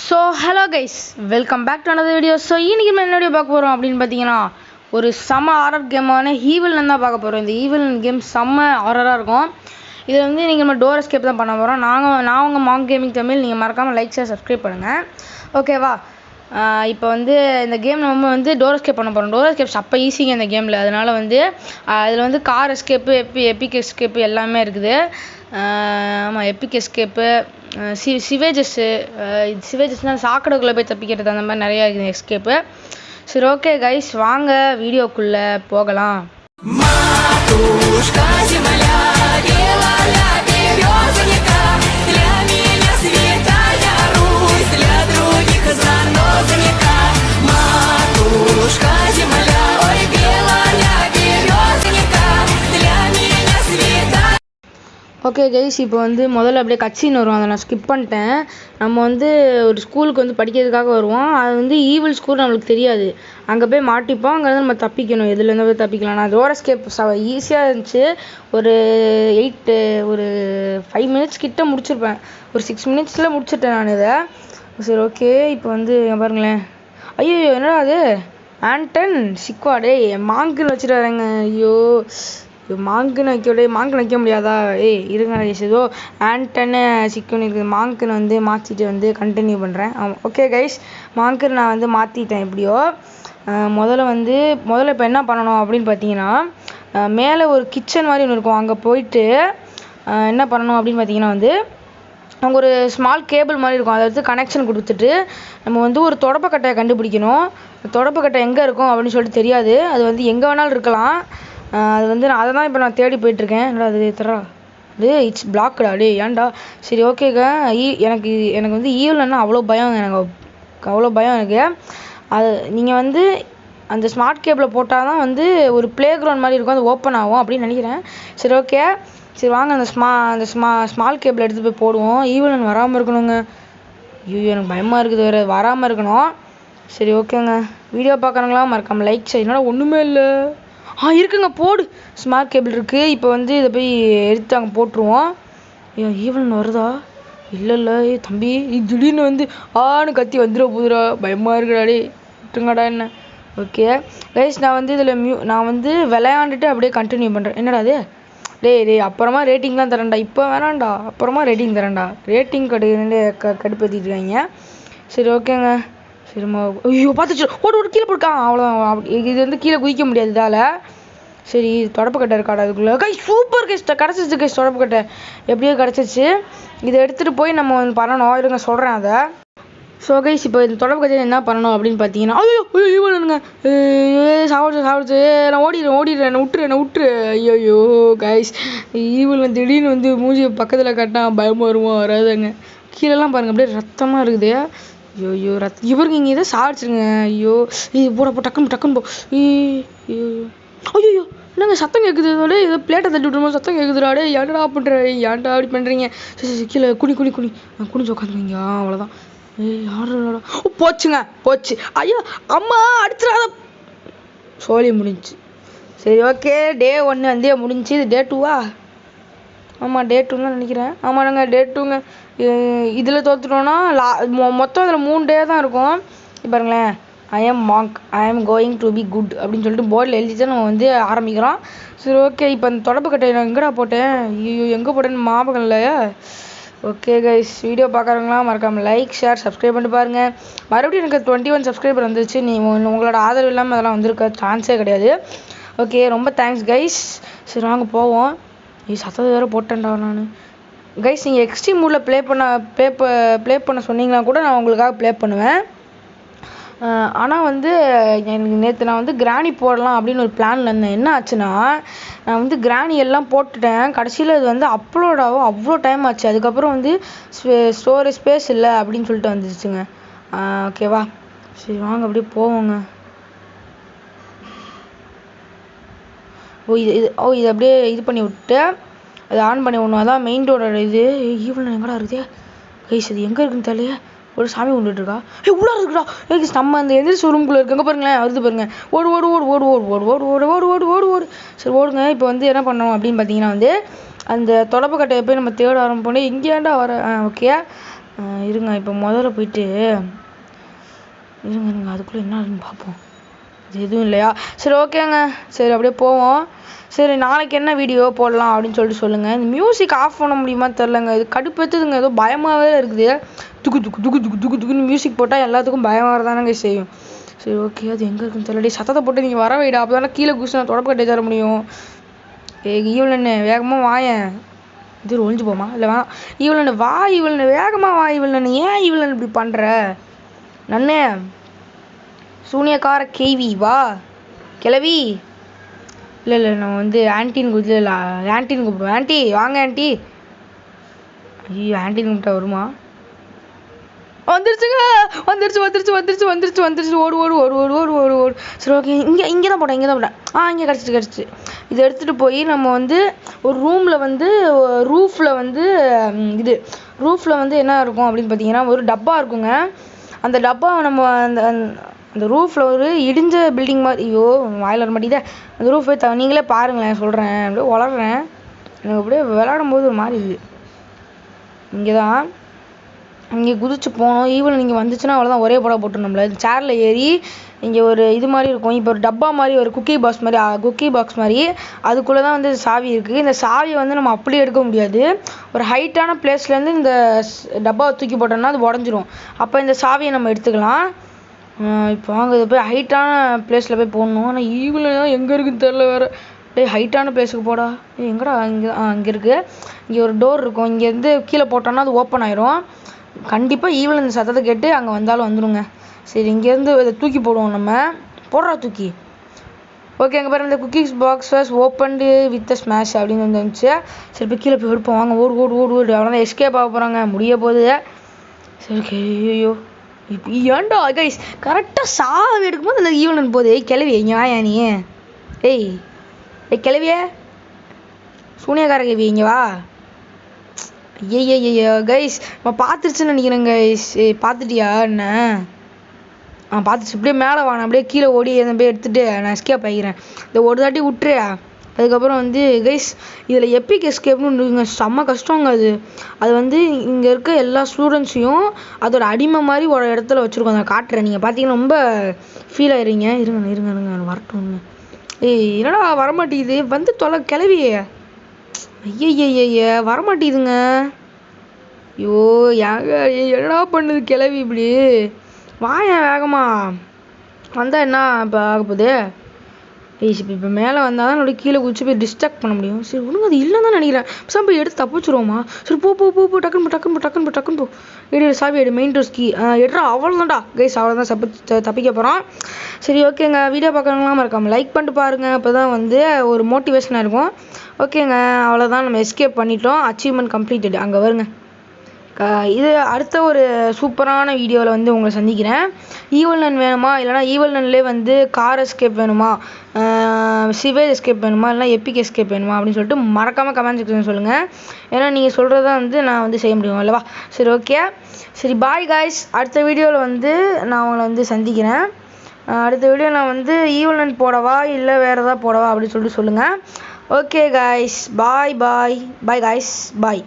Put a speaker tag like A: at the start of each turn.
A: So hello guys, welcome back to another video. So இன்றைக்கி நம்ம என்ன வீடியோ பார்க்க போகிறோம் அப்படின்னு பார்த்தீங்கன்னா, ஒரு செம்ம ஹாரர் கேமான ஈவில்னு தான் பார்க்க போகிறோம். இந்த ஈவில் கேம் செம்ம ஹாரராக இருக்கும். இதில் வந்து நீங்கள் நம்ம டோர் எஸ்கேப் தான் பண்ண போகிறோம். நான் உங்கள் மாங்க் கேமிங் தமிழ். நீங்கள் மறக்காமல் லைக் ஷேர் சப்ஸ்கிரைப் பண்ணுங்கள், ஓகேவா? இப்போ வந்து இந்த கேம் நம்ம வந்து டோர் எஸ்கேப் பண்ண போகிறோம். டோர் எஸ்கேப் அப்போ ஈஸிங்க இந்த கேமில். அதனால் வந்து இதில் வந்து கார் எஸ்கேப்பு, எபிக் எஸ்கேப்பு எல்லாமே இருக்குது. ஆமாம், எபிக் எஸ்கேப்பு, சிவேஜஸ்னால் சாக்கடைக்குள்ளே போய் தப்பிக்கிறது, அந்த மாதிரி நிறையா இருக்குது எஸ்கேப்பு. சரி, ஓகே கைஸ், வாங்க வீடியோக்குள்ளே போகலாம். ஓகே கைஸ், இப்போ வந்து முதல்ல அப்படியே கட்சின்னு வரும். அதை நான் ஸ்கிப் பண்ணிட்டேன். நம்ம வந்து ஒரு ஸ்கூலுக்கு வந்து படிக்கிறதுக்காக வருவோம். அது வந்து ஈவில் ஸ்கூல், நம்மளுக்கு தெரியாது. அங்கே போய் மாட்டிப்போம். அங்கேருந்து நம்ம தப்பிக்கணும். எதுலேருந்து போய் தப்பிக்கலாம். நான் டோர் எஸ்கேப் ஈஸியாக இருந்துச்சு. ஒரு 5 மினிட்ஸ் கிட்ட முடிச்சிருப்பேன். ஒரு 6 மினிட்ஸில் முடிச்சிட்டேன் நான் இதை. சரி, ஓகே. இப்போ வந்து பாருங்களேன். ஐயோ, என்னடா அது? ஆண்டன் சிக்வாடே மாங்குன்னு வச்சுட்டு வரேங்க. ஐயோ, மாங்குன்னு வைக்க முடியாதா? இருங்க, ஏதோ ஆண்டன்னு சிக்குன்னு இருக்குது. மாங்குன்னு வந்து மாற்றிட்டு வந்து கண்டினியூ பண்ணுறேன். ஓகே கைஸ், மாங்குன்னு நான் வந்து மாற்றிட்டேன் எப்படியோ. முதல்ல இப்போ என்ன பண்ணணும் அப்படின்னு பார்த்தீங்கன்னா, மேலே ஒரு கிச்சன் மாதிரி ஒன்று இருக்கும். அங்கே போயிட்டு என்ன பண்ணணும் அப்படின்னு பார்த்தீங்கன்னா, வந்து அங்கே ஒரு ஸ்மால் கேபிள் மாதிரி இருக்கும். அதை எடுத்து கனெக்ஷன் கொடுத்துட்டு நம்ம வந்து ஒரு தொடப்பக்கட்டையை கண்டுபிடிக்கணும். தொடப்பக்கட்டை எங்கே இருக்கும் அப்படின்னு சொல்லிட்டு தெரியாது. அது வந்து எங்கே வேணாலும் இருக்கலாம். அது வந்து அதை தான் இப்போ நான் தேடி போயிட்டுருக்கேன். என்னடா அது தரா? அது இட்ஸ் பிளாக்டா? டே ஏன்டா? சரி, ஓகேங்க. எனக்கு வந்து ஈவில்னா அவ்வளோ பயம். எனக்கு அது நீங்கள் வந்து அந்த ஸ்மார்ட் கேபிளை போட்டால் தான் வந்து ஒரு ப்ளே கிரவுண்ட் மாதிரி இருக்கும். அது ஓப்பன் ஆகும் அப்படின்னு நினைக்கிறேன். சரி, ஓகே. சரி, வாங்க அந்த ஸ்மால் கேபிள் எடுத்து போய் போடுவோம். ஈவில் வராமல் இருக்கணுங்க. ஐயோ, எனக்கு பயமாக இருக்குது. வேறு வராமல் இருக்கணும். சரி, ஓகேங்க. வீடியோ பார்க்குறவங்களா மறக்காமல் லைக் செய்ய. என்னடா ஒன்றுமே இல்லை. இருக்குங்க, போடு. ஸ்மார்ட் கேபிள் இருக்குது. இப்போ வந்து இதை போய் எடுத்து அங்கே போட்டுருவோம். ஈவன் வருதா? இல்லை. தம்பி, திடீர்னு வந்து கத்தி வந்துட போதுடா. பயமாக இருக்குடாடே. விட்டுங்கடா என்ன. ஓகே கைஸ், நான் வந்து இதில் நான் வந்து விளையாண்டுட்டு அப்படியே கண்டினியூ பண்ணுறேன். என்னடா அது? டேய் அப்புறமா ரேட்டிங்லாம் தரேன்டா. இப்போ வேணாண்டா, அப்புறமா ரேட்டிங் தரேன்டா. ரேட்டிங் கடுப்பேற்றிட்டு இருக்காங்க. சரி, ஓகேங்க. சரிம்மா. ஐயோ, பார்த்துச்சு. ஓடு கீழே போட்டுக்கான். அவ்வளோதான். இது வந்து கீழே குதிக்க முடியாது இதால். சரி, தொடப்பக்கட்டை இருக்காடா அதுக்குள்ளே? சூப்பர் கைஸ், கிடச்சிச்சு கைஸ். தொடப்பக்கட்டை எப்படியோ கிடச்சிச்சு. இதை எடுத்துகிட்டு போய் நம்ம வந்து பண்ணணும். இருங்க, சொல்கிறேன் அதை. ஸோ கைஸ், இப்போ இந்த தொடப்பக்கட்டை என்ன பண்ணணும் அப்படின்னு பார்த்தீங்கன்னா, ஐயோ இவனுங்க சாப்பிடுச்சு. நான் ஓடிடுறேன். என்னை விட்டுரு. ஐயோ கைஸ், ஈவில் வந்து திடீர்னு வந்து மூஞ்சி பக்கத்தில் கட்டினா பயமாக வருவோம். வராதுங்க. கீழெல்லாம் பாருங்கள், அப்படியே ரத்தமாக இருக்குது. ஐயோ ரத்தம். இவருக்கு இங்கே இதை சாடிச்சிருங்க. ஐயோ, போட டக்குன்னு போ. ஐயோ, என்னங்க சத்தம் கேட்குது? இதோட ஏதோ பிளேட்டை தட்டி விட்டுருமோ சத்தம் கேட்குதுடாடே. ஏன்டா அப்படி பண்ணுறீங்க? சரி, கீழே குனிஞ்சு உட்காந்துருவீங்க. அவ்வளோதான். யாரோட போச்சு. ஐயோ, அம்மா அடிச்சிடாத. சோழி முடிஞ்சு. சரி, ஓகே. டே 1 வந்து முடிஞ்சு. இது டே 2வா? ஆமாம், டே 2 தான் நினைக்கிறேன். ஆமாங்க, டே 2ங்க. இதில் தோற்றுட்டோன்னா மொத்தம் இதில் 3 டே தான் இருக்கும். பாருங்களேன். ஐ am going to be good அப்படின்னு சொல்லிட்டு போர்டில் எழுதிட்டு நம்ம வந்து ஆரம்பிக்கிறோம். சரி, ஓகே. இப்போ அந்த தொடப்பக்கட்டை நான் எங்கடா போட்டேன்? ஐயோ, எங்கே போட்டேன்னு ஞாபகம் இல்லையா? ஓகே கைஸ், வீடியோ பார்க்குறவங்களாம் மறக்காமல் லைக் ஷேர் சப்ஸ்கிரைப் பண்ணிட்டு பாருங்கள். மறுபடியும் எனக்கு 21 சப்ஸ்கிரைபர் வந்துருச்சு. உங்களோட ஆதரவு இல்லாமல் அதெல்லாம் வந்திருக்க சான்ஸே கிடையாது. ஓகே, ரொம்ப தேங்க்ஸ் கைஸ். சரி, வாங்க போவோம். சத்தத்தை வேறு போட்டேன்டா நான். கைஸ், நீங்கள் எக்ஸ்ட்ரீம் மூடில் ப்ளே பண்ண சொன்னீங்கன்னா கூட நான் உங்களுக்காக ப்ளே பண்ணுவேன். ஆனால் வந்து எனக்கு நேற்று நான் வந்து கிராணி போடலாம் அப்படின்னு ஒரு பிளானில் இருந்தேன். என்ன ஆச்சுன்னா, நான் வந்து கிராணி எல்லாம் போட்டுட்டேன். கடைசியில் இது வந்து அப்லோட் ஆகும் அவ்வளோ டைம் ஆச்சு. அதுக்கப்புறம் வந்து ஸ்டோரேஜ் ஸ்பேஸ் இல்லை அப்படின்னு சொல்லிட்டு வந்துருச்சுங்க. ஓகேவா? சரி, வாங்க அப்படியே போவோங்க. இது அப்படியே இது பண்ணி விட்டு அதை ஆன் பண்ணி விடணும். அதான் மெயின் டோரோட இது. ஈவில் எங்கடா இருக்குது கைஸ்? அது எங்கே இருக்குன்னு தெரியலையே. ஒரு சாமி கொண்டுட்டு இருக்கா. உள்ளே இருக்குடா. நம்ம அந்த எந்திரிச்சு ரூம்குள்ளே இருக்காங்க பாருங்களேன். வருது பாருங்க. ஓடு. சரி, ஓடுங்க. இப்போ வந்து என்ன பண்ணணும் அப்படின்னு பார்த்தீங்கன்னா, வந்து அந்த தொடப்பக்கட்டையை போய் நம்ம தேட ஆரம்பிப்போம். இங்கே ஏன்டா வர? ஓகே. இருங்க இப்போ முதல்ல போயிட்டு இருங்க அதுக்குள்ளே என்ன இருக்குன்னு பார்ப்போம். இது எதுவும் இல்லையா? சரி ஓகேங்க, சரி அப்படியே போவோம். சரி நாளைக்கு என்ன வீடியோ போடலாம் அப்படின்னு சொல்லிட்டு சொல்லுங்கள். இந்த மியூசிக் ஆஃப் பண்ண முடியுமா தெரிலங்க, இது கடுப்பேற்றுதுங்க, ஏதோ பயமாகவே இருக்குது. துக்கு துக்கு துக்கு துக்கு துக்கு துக்குன்னு மியூசிக் போட்டால் எல்லாத்துக்கும் பயம் வரதானங்க செய்யும். சரி ஓகே, அது எங்கே இருக்குன்னு தெரியல. சத்தத்தை போட்டு நீங்கள் வர வைடா, அப்போ தானே கீழே குச்சி நான் தொடப்பு கட்டி தர முடியும். ஈவலண்ணே வேகமாக வாயேன். இது ஒழிஞ்சு போமா இல்லை வேணாம். ஈவலண்ணே வா, ஈவலண்ணே வேகமாக வா. ஈவலண்ணே ஏன் ஈவலண்ணே இப்படி பண்ணுற? நன்னே சூனியக்கார கேவி வா கிளவி. இல்லை நம்ம வந்து ஆன்ட்டின்னு கூப்பிடல, ஆன்ட்டின்னு கூப்பிடுவோம். ஆன்ட்டி வாங்க ஆன்ட்டி. ஐயோ ஆன்ட்டின்னு கூப்பிட்டா வருமா? வந்துருச்சுங்க, வந்துருச்சு. ஓடு. சரி ஓகே, இங்கே தான் போட்டேன். இங்கே கிடச்சிட்டு. இதை எடுத்துகிட்டு போய் நம்ம வந்து ஒரு ரூமில் வந்து ரூஃபில் வந்து என்ன இருக்கும் அப்படின்னு பார்த்தீங்கன்னா ஒரு டப்பா இருக்குங்க. அந்த டப்பாவை நம்ம அந்த ரூஃபில் ஒரு இடிஞ்ச பில்டிங் மாதிரி, ஐயோ வாயில் வர மாட்டேங்குதே. அந்த ரூஃபை நீங்களே பாருங்களேன், சொல்கிறேன். அப்படியே வளர்றேன், எனக்கு அப்படியே விளையாடும் போது ஒரு மாதிரி இருக்குது. இங்கே குதிச்சு போகணும். ஈவன் நீங்கள் வந்துச்சுன்னா அவ்வளோதான், ஒரே போட போட்டு நம்மள சேரில் ஏறி இங்கே ஒரு இது மாதிரி இருக்கும். இப்போ ஒரு டப்பா மாதிரி, ஒரு குக்கி பாக்ஸ் மாதிரி அதுக்குள்ளே தான் வந்து சாவி இருக்குது. இந்த சாவியை வந்து நம்ம அப்படியே எடுக்க முடியாது. ஒரு ஹைட்டான பிளேஸ்லேருந்து இந்த டப்பாவை தூக்கி போட்டோம்னா அது உடஞ்சிரும். அப்போ இந்த சாவியை நம்ம எடுத்துக்கலாம். இப்போ வாங்க இது போய் ஹைட்டான பிளேஸில் போய் போடணும். ஆனால் ஈவினிங் எங்கே இருக்குன்னு தெரில வேறு. ஹைட்டான பிளேஸுக்கு போடா. எங்கடா? இங்கே இருக்குது. இங்கே ஒரு டோர் இருக்கும். இங்கேருந்து கீழே போட்டோன்னா அது ஓப்பன் ஆயிரும். கண்டிப்பாக ஈவில் இந்த சத்தத்தை கேட்டு அங்கே வந்தாலும் வந்துடுங்க. சரி இங்கேருந்து இதை தூக்கி போடுவோம். நம்ம போடுறா தூக்கி. ஓகே, அங்கே பாருங்க, இந்த cookies box was opened with smash அப்படின்னு வந்துச்சு. சரி இப்போ கீழே போய் எடுப்போம். வாங்க ஓடு. அவ்வளோதான், எஸ்கேப் ஆக போகிறாங்க, முடிய போகுது. சரி ஐயோ இப்போ ஏன்டா கைஸ் கரெக்டாக சாவி எடுக்கும்போது அந்த ஈவலன் போகுது. கிளவி இங்கே வாயா நீ. ஏய் கிளவியே, சூனியக்கார கிளவி இங்கே வா. ஐயோ கைஸ் நம்ம பார்த்துருச்சுன்னு நினைக்கிறேன் கைஸ். பார்த்துட்டியா என்ன? பார்த்துச்சு. இப்படியே மேலே வாங்க, அப்படியே கீழே ஓடி போய் எடுத்துகிட்டு நான் எஸ்கேப் ஆகிக்கிறேன். இந்த ஒரு தாட்டி விட்டுரு. அதுக்கப்புறம் வந்து கைஸ் இதில் எப்பிக் எஸ்கேப்னு செம்ம கஷ்டங்க. அது வந்து இங்கே இருக்க எல்லா ஸ்டூடெண்ட்ஸையும் அதோட அடிமை மாதிரி ஒரு இடத்துல வச்சுருக்கோம். அதை காட்டுறேன், நீங்கள் பார்த்தீங்கன்னா ரொம்ப ஃபீல் ஆயிடுறீங்க. இருங்க வரட்டும். என்னடா வரமாட்டேங்குது, வந்து தொலை கிளவியே. ஐயய்ய வரமாட்டேங்குதுங்க. ஐயோ என்னடா பண்ணுது கிளவி இப்படி? வாயேன் வேகமா வந்தால் என்ன இப்போ ஆக போகுது? இப்போ மேலே வந்தால் தான் என்னோட கீழே குதிச்சு போய் டிஸ்ட்ராக்ட் பண்ண முடியும். சரி ஒன்றும் அது இல்லைன்னு தான் நினைக்கிறேன். சார் போய் எடுத்து தப்பிச்சிருவோமா? சரி போ டக்குன்னு போ. சாவி எடு, மெயின் டோர்ஸ் கீ எடுறா. அவ்வளோதான்டா கைஸ், அவ்வளோதான் தப்பிக்க போகிறோம். சரி ஓகேங்க, வீடியோ பார்க்கறவங்களாம் இருக்காமல் லைக் பண்ணிட்டு பாருங்கள். அப்போ தான் வந்து ஒரு மோட்டிவேஷனாக இருக்கும். ஓகேங்க, அவ்வளோதான், நம்ம எஸ்கேப் பண்ணிட்டோம். Achievement completed. அங்கே வருங்க. இது அடுத்த ஒரு சூப்பரான வீடியோவில் வந்து உங்களை சந்திக்கிறேன். ஈவல் நன் வேணுமா, இல்லைனா ஈவல் நன்லேயே வந்து கார் எஸ்கேப் வேணுமா, சிவேஜ் எஸ்கேப் வேணுமா, இல்லைனா எப்பிக் எஸ்கேப் வேணுமா அப்படின்னு சொல்லிட்டு மறக்காமல் கமெண்ட் செக்ஷன் சொல்லுங்கள். ஏன்னா நீங்கள் சொல்கிறத வந்து நான் வந்து செய்ய முடியும் அல்லவா? சரி ஓகே, சரி பாய் காய்ஸ். அடுத்த வீடியோவில் வந்து நான் உங்களை வந்து சந்திக்கிறேன். அடுத்த வீடியோ நான் வந்து ஈவல் நன் போடவா இல்லை வேறு எதாவது போடவா அப்படின்னு சொல்லிட்டு சொல்லுங்கள். ஓகே காய்ஸ், பாய் காய்ஸ், பாய்.